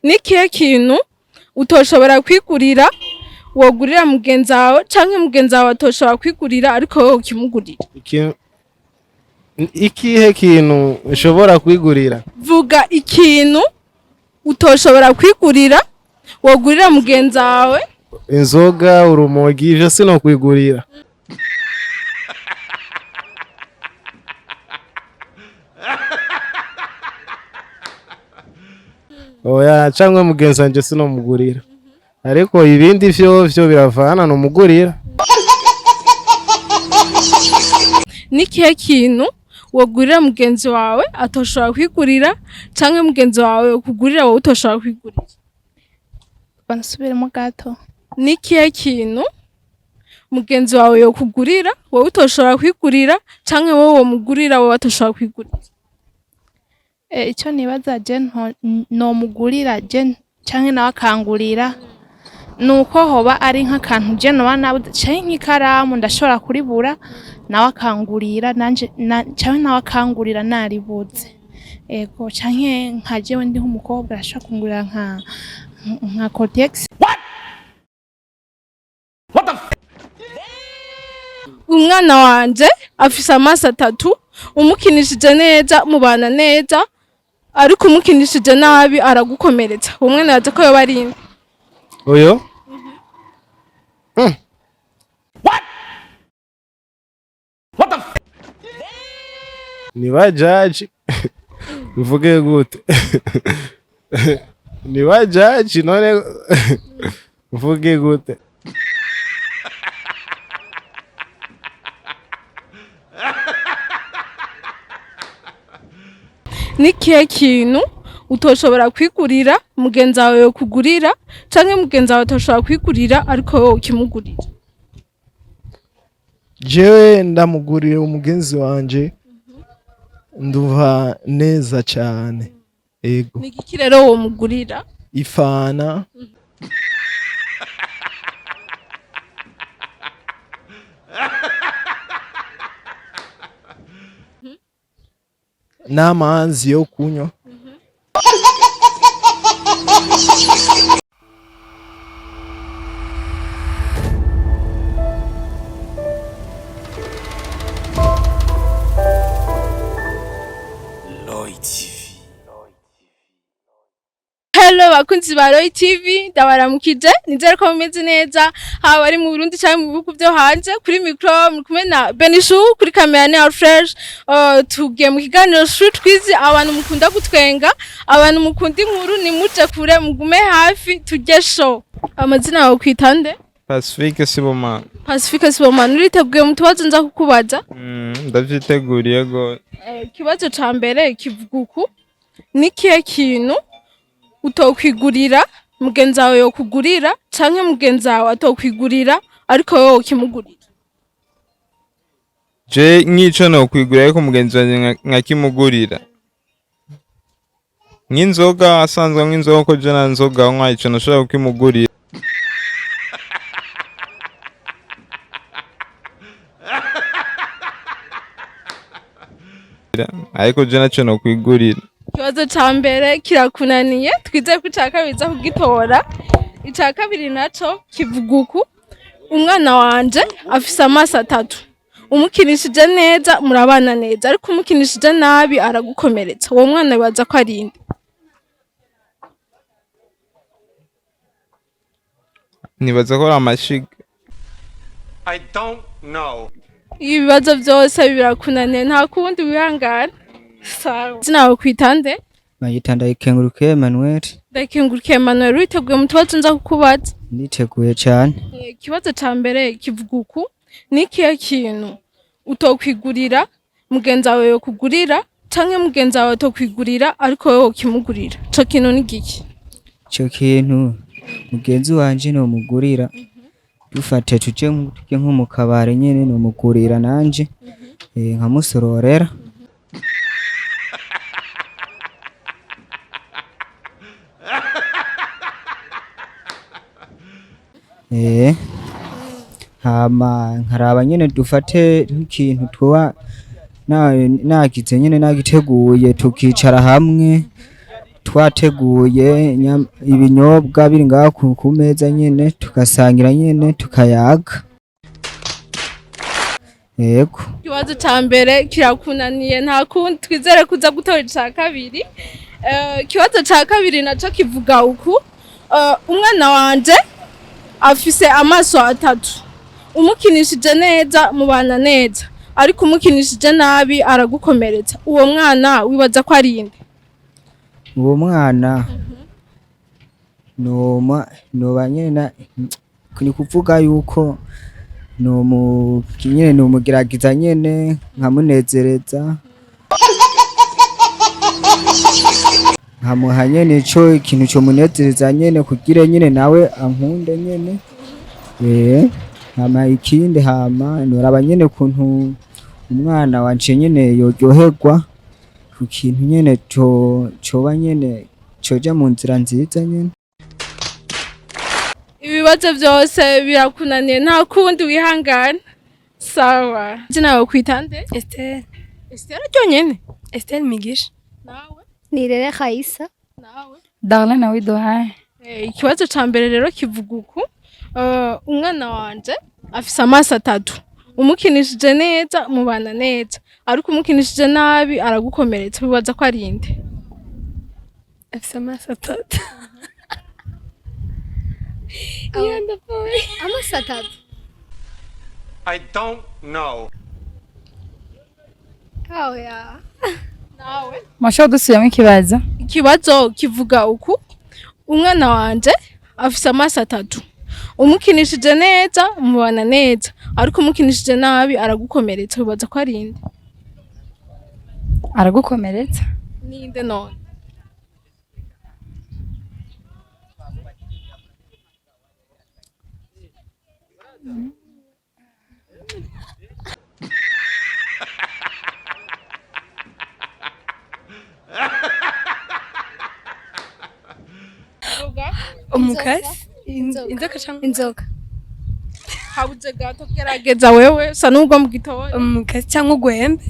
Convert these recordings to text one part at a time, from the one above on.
Nikihe kintu utoshobora kwigurira wogurira mugenzi wawe canke mugenzi wawe atoshobora kwigurira ariko wowe ukimugurira? Ikihe kintu ushobora kwigurira? Vuga ikintu utoshobora kwigurira wogurira mugenzi wawe. Inzoga, urumogi, ivyo sinokwigurira. Oya, canke mugenzi wanje sinomugurira. Ariko ibindi vyo biravana nomugurira. Nikihe kintu wogurira mugenzi wawe atoshobora kwigurira canke mugenzi wawe kugurira wowe utoshobora kwigurira? Bansubiremo gato. Nikihe kintu mugenzi wawe yokugurira wowe utoshobora kwigurira canke wowe mugurira wowe atoshobora kwigurira? Icyo nibaza je no mugurira je canke nawe akangurira nuko hoba ari nk'akantu je noba nabuze canke nk'ikaramu ndashobora kuribura nawe akangurira nanje canke nawe akangurira naribuze. Ego canke nka jewe ndi nk'umukobwa arashobora kungurira nka Cortex. Umwana wanje afise amaso 3, umukinishije neza mubana neza, ariko umukinishije nabi aragukomeretsa. Umwana yaje ko yoba ari Oyo? Ni bajaji. Mvuge gute? Ni bajaji none mvuge gute? Nikihe kintu utoshobora kwigurira mugenzi wawe yokugurira canke mugenzi wawe atoshobora kwigurira ariko wowe ukimugurira? Jewe ndamugurira umugenzi wanje nduva neza cyane. Ego. Nigiki rero wo mugurira? Ifana. N'amazi yo kunywa. Hello bakunzi ba Roy TV, ndabaramukije nizere ko mumeze neza haba ari mu Burundi cyangwa mu bihugu byo hanze. Kuri micro muri kumwe na Benishu, kuri kamera ni Alfresh. Tugiye mu kiganiro StreetQuizzz, abantu mukunda gutwenga, abantu mukunda inkuru, ni muje kure mugume hafi tujye show. Amazina yawe kwitande? Pacifique Sibomana. Pacifique Sibomana, uriteguye mu tubazo nza kukubaza? Ndavyiteguriye go. Kibazo ca mbere kivuga uku: nikihe kintu utokwigurira mugenzi wawe yokugurira canke mugenzi wawe atokwigurira ariko wowe ukimugurira? Je nkico no kwigurira ariko mugenzi wanje nkakimugurira. Nk'inzoga asanzwe nk'inzoga ko je na nzoga nkwa ico nashobora kukimugurira. Ariko je naco no kwigurira. Ikibazo ca mbere kirakunaniye, twizeye ko ica kabiri za kugitora. Ica kabiri naco kivuga uku: umwana wanje afise amaso 3, umukinishije neza murabana neza, ariko umukinishije nabi aragukomeretsa. Uwo mwana bibaza ko ari inde? Nibaza ko ari amashiga. I don't know. Ibibazo byose birakunaniye, nta kundi wihangana. Sawa. Zinawe kwitande? Bayitanda ikenguruke Emmanuel. Ndakenguruke Emmanuel, uriteguye mu tubazo nza kukubaza? Nditeguye cyane. Ikibazo ca mbere kivuga uku: nikihe kintu utokwigurira mugenzi wawe yokugurira canke mugenzi wawe atokwigurira ariko wowe ukimugurira? Ico kintu ni giki? Ico kintu mugenzi wanje no mugurira dufate tuje nko mu kabare nyene no mugurira nanje nkamusororera. Hama nkaraba nyene dufate nk'ikintu nagize nyene nagiteguye tukicara hamwe twateguye ibinyobwa biri ngaho ku meza nyene tugasangira nyene tukayaga. Yego. Ikibazo ca mbere kirakunaniye nta kundi twizere kuza gutora ica kabiri. Ikibazo ca kabiri naco kivuga uku: umwana wanje afise amaso atatu, umukinishije neza mubana neza, ariko umukinishije nabi aragukomeretsa. Uwo mwana wibaza ko ari inde? Uwo mwana noba nyene ni kuvuga yuko nyene nomugeragiza nyene nkamunezereza nkamuha nyene ico ikintu co munezereza nyene kugira nyene nawe ankunde nyene. Hama ikindi noraba nyene kuntu umwana wanje nyene yoryoherwa ku kintu nyene coba nyene coja mu nzira nziza nyene. Ibibazo vyose birakunaniye nta kundi wihangana. Sawa. Nawe kwitande? Esther. Esther ryonyene? Esther Migisha. Nawe? Nirere Khaisa. Nawe? Darlene Widohaye. Ikibazo ca mbere rero kivuga uku: umwana wanje afise amaso atatu, umukinishije neza mubana neza, ariko umukinishije nabi aragukomeretsa. Bibaza ko ari inde? Afise amaso atatu. Amaso atatu. I don't know. Oya. Nawe? Masho dusubiyemo ikibazo. Ikibazo kivuga uku: umwana wanje afise amaso atatu, umukinishije neza mubana neza, ariko umukinishije nabi aragukomeretsa. Bibaza ko ari inde? Aragukomeretsa. Ninde none? Umukasi. Inzoka cyangwa inzoka. Habuze gato gerageza wewe sa nubwo mu gitoya. Umukasi cyangwa ugwembe.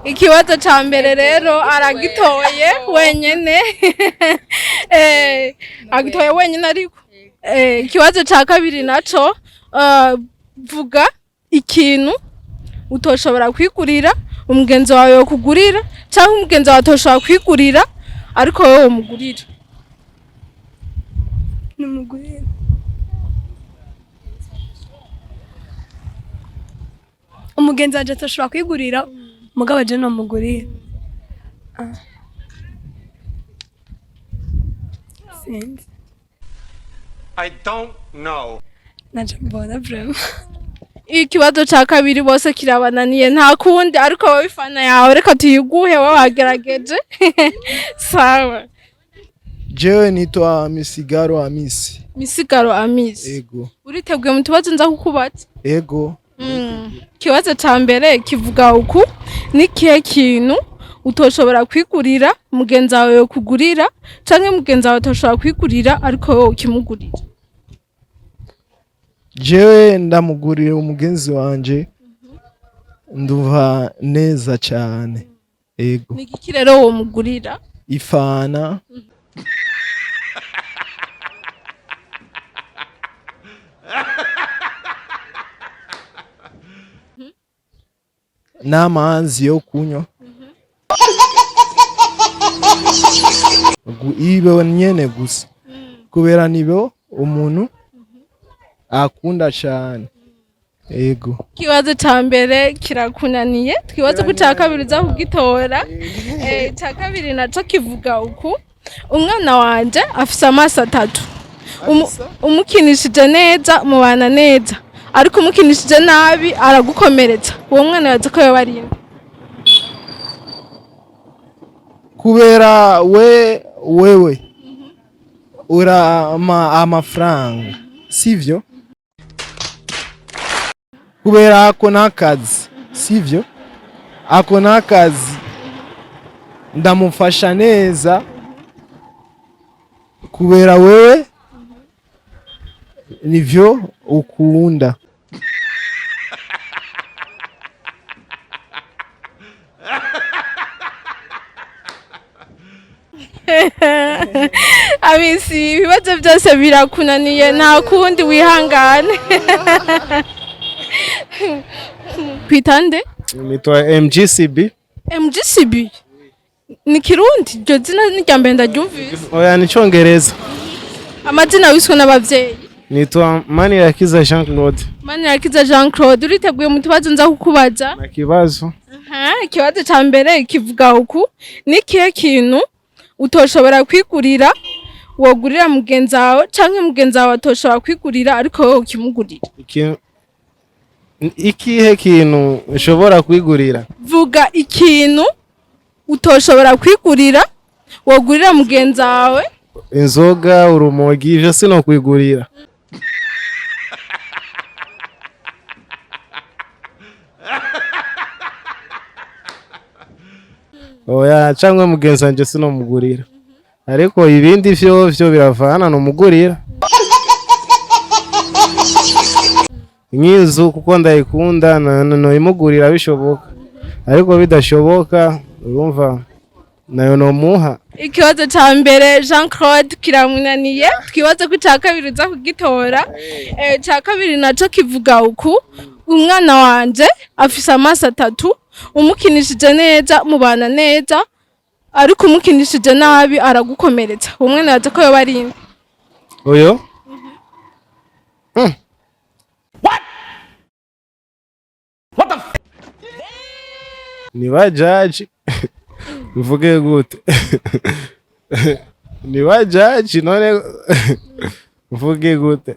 Ikibazo ca mbere rero aragitoye wenyene. Agitoye wenyene ariko. Ikibazo ca kabiri naco vuga ikintu utoshobora kwigurira umugenzi wawe yo kugurira, cyangwa umugenzi wawe atoshobora kwigurira ariko wowe umugurira. Numugurira. Umugenzi waje atoshobora kwigurira mugabo je no mugurira. Sinzi. I don't know. Naje mbona brema. Ikibazo ca kabiri bose kirabananiye nta kundi, ariko wowe ifana yawe reka tuyiguhe wowe wagerageje. Sawa. Jewe nitwa Misigaro Amisi. Misigaro Amisi. Ego. Uriteguye mu tubazo nza kukubaza? Ego. Ikibazo ca mbere kivuga uku: ni kihe kintu utoshobora kwigurira mugenzi wawe yo kugurira, canke mugenzi wawe utoshobora kwigurira ariko wowe ukimugurira? Jewe ndamugurira umugenzi wanje nduva neza cyane. Ego. Ni iki rero wo mugurira? Ifana. N'amazi yo kunywa. Ibe nyene gusa. Kubera nibo umuntu akunda cyane. Ego. Ikibazo ca mbere kirakunaniye, twibaze ko ca kabiri uza kugitora. Ca kabiri naco kivuga uku: umwana wanje afise amaso atatu, umukinishije neza mubana neza, ariko umukinishije nabi aragukomeretsa. Uwo mwana yaza ko yoba ari inde? Kubera wewe urama amafaranga, sivyo? Kubera ako nakazi, sivyo? Ako nakazi ndamufasha neza kubera wewe nivyo ukunda. abisi ibibazo byose birakunaniye nta kundi wihangane. Kwitande nitwa MGCB. MGCB ni Kirundi, iryo zina ni rya mbere ndaryumvise. Oya ni Congereza. Amazina wiswe n'abavyeyi? Nitwa Manirakiza Jean Claude. Manirakiza Jean Claude, uriteguye mu tubazo nza kukubaza? Na kibazo. Ikibazo ca mbere kivuga uku: ni kihe kintu utoshobora kwigurira wogurira mugenzi wawe canke mugenzi wawe atoshobora kwigurira ariko wowe ukimugurira? Ikihe kintu ushobora kwigurira? Vuga ikintu utoshobora kwigurira wogurira mugenzi wawe. Inzoga, urumogi, ivyo sino kwigurira. Oya cyangwa mugenzi wanje sino mugurira. Ariko ibindi vyo biravana no mugurira. Nk'izu kuko ndayikunda no imugurira bishoboka. Ariko bidashoboka urumva nayo no muha. Ikibazo ca mbere Jean Claude kiramunaniye, twibaze ko ca kabiri uza kugitora. Ca kabiri naco kivuga uku: umwana wanje afise amaso 3, umukinishije neza mubana neza, ariko umukinishije nabi aragukomeretsa. Umwana yaje ko yoba ari Oyo? Ni bajaji. Mvuge gute? Ni bajaji none mvuge gute?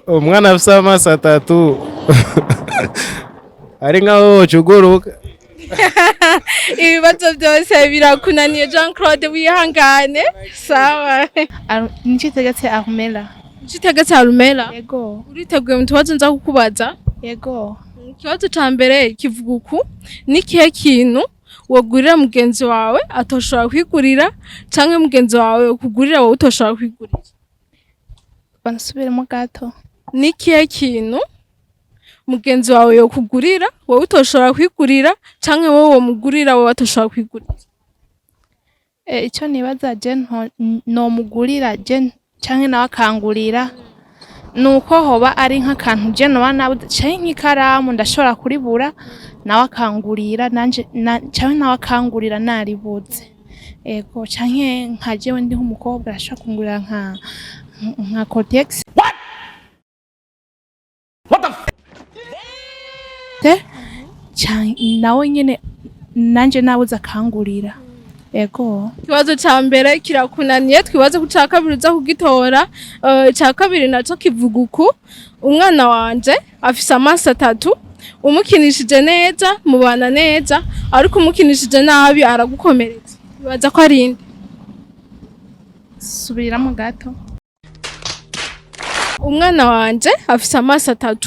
Umwana afise amaso 3 ari nkaho wocuguruka. Ibibazo byose birakunaniye Jean Claude, wihangane. Sawa. Nikitegetse Armela. Nikitegetse Armela? Yego. Uriteguye mu tubazo nza kukubaza? Yego. Ikibazo ca mbere kivuga uku: ni kihe kintu wogurira mugenzi wawe atoshobora kwigurira canke mugenzi wawe ukugurira wowe utoshobora kwigurira? Bansubiremo gato. Ni kihe kintu mugenzi wawe yokugurira wowe utoshobora kwigurira canke wowe mugurira wowe atoshobora kwigurira? Icyo nibaza je no mugurira je canke nawe akangurira nuko hoba ari nk'akantu je no nabuze canke nk'ikaramu ndashobora kuribura nawe akangurira nanje canke nawe akangurira naribuze. Ego canke nka jewe ndi nk'umukobwa ashobora kungurira nka Cortex. What the nawe nyene nanje nabuze akangurira. Ego. Ikibazo ca mbere kirakunaniye, twibaze ku ca kabiri uza kugitora. Ca kabiri naco kivuga uku: umwana wanje afise amaso 3, umukinishije neza mubana neza, ariko umukinishije nabi aragukomeretsa. Bibaza ko ari inde? Subiramo gato. Umwana wanje afise amaso 3,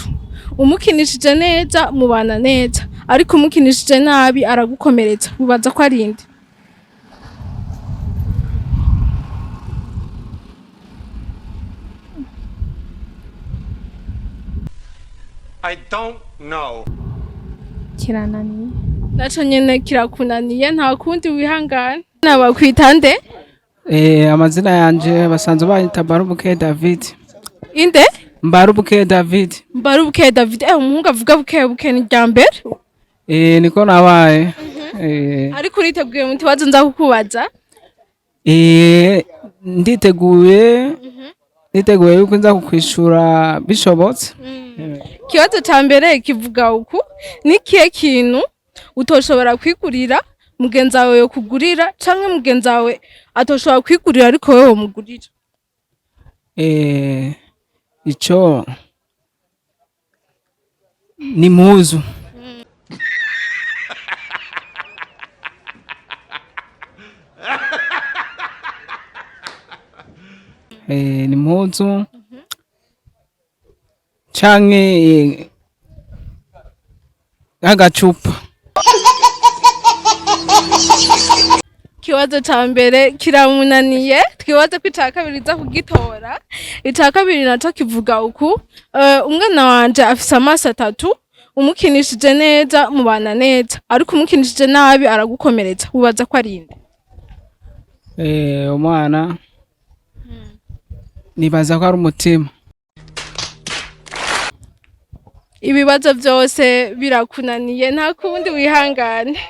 umukinishije neza mubana neza, ariko umukinishije nabi aragukomeretsa. Bibaza ko ari inde? I don't know. Kirananiye. Naco nyene kirakunaniye, nta kundi wihangane. Nabakwitande? Amazina yanje basanzwe bayita Mbarubuke David. Inde? Mbarubuke David. Mbarubuke David. Umuhungu avuga buke ni rya mbere? Niko nabaye. Ariko uriteguye mu tubazo nza kukubaza? Nditeguye yuko nza kukwishura bishobotse. Ikibazo ca mbere kivuga uku: ni kihe kintu utoshobora kwigurira mugenzi wawe yokugurira canke mugenzi wawe atoshobora kwigurira ariko wowe womugurira? Ico ni muzu. Ni muzu canke agacupa. Ikibazo ca mbere kiramunaniye, twibaze ko ica kabiri iza kugitora. Ica kabiri naco kivuga uku: umwana wanje afise amaso 3, umukinishije neza mubana neza, ariko umukinishije nabi aragukomeretsa. Ubaza ko arinde? Umwana nibaza ko ari umutima. Ibibazo vyose birakunaniye, nta kundi wihangane.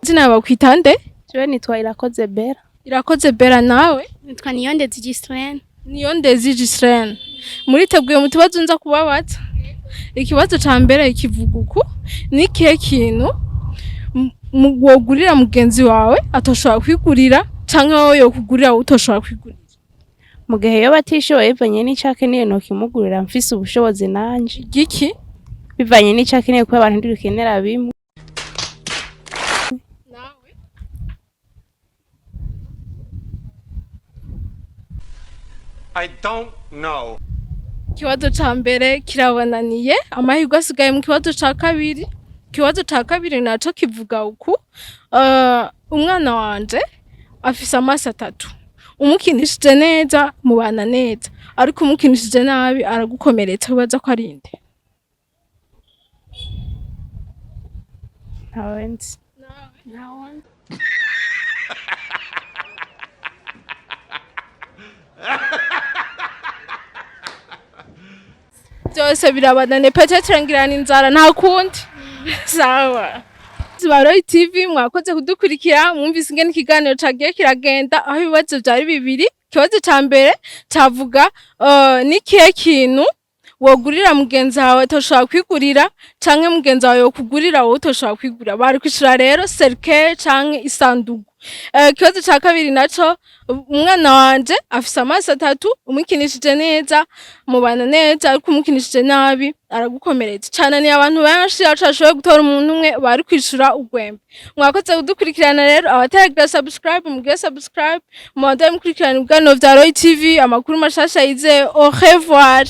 Izina bakwita nde? jewe nitwa Irakoze Bera. Irakoze Bera, nawe? Nitwa Niyondezi Gislaine. Niyondezi Gislaine. Muriteguye mu tubazo nza kubabaza? Ikibazo ca mbere kivuga uku: ni ikihe kintu wogurira mugenzi wawe atoshobora kwigurira, canke wowe yokugurira utoshobora kwigurira? Mu gihe yoba atishoboye bivanye n'icake niyo nokimugurira mfise ubushobozi nanje. Igiki? Bivanye n'icake niyo kuba abantu ndirukenera bimwe. I don't know. Ikibazo ca mbere kirabananiye, amahirwe asigaye mu kibazo ca kabiri. Ikibazo ca kabiri naco kivuga uku: umwana wanje afise amaso 3, umukinishije neza mubana neza, ariko umukinishije nabi aragukomeretsa. Ubaza ko arinde? Ntawenzi. Byose birabanane, peut-être ngirana inzara, nta kundi. Sawa. Zibaroyi TV mwakoze kudukurikira, mwumvise ingene ikiganiro cagiye kiragenda, aho ibibazo vyari bibiri. Ikibazo ca mbere cavuga ni ikihe kintu wogurira mugenzi wawe atoshobora kwigurira, canke mugenzi wawe yokugurira wowe utoshobora kwigurira. Bari kwishura rero cercueil canke isandugu. Ikibazo ca kabiri naco: umwana wanje afise amaso 3, umukinishije neza mubana neza, ariko umukinishije nabi aragukomeretsa. Cane ni abantu benshi acashoboye gutora umuntu umwe, bari kwishura urwembe. Mwakoze kudukurikirana rero, abataragira subscribe mugire subscribe, mubandaye mukurikirana ibiganiro vya Roy TV, amakuru mashasha yizeye. Au revoir.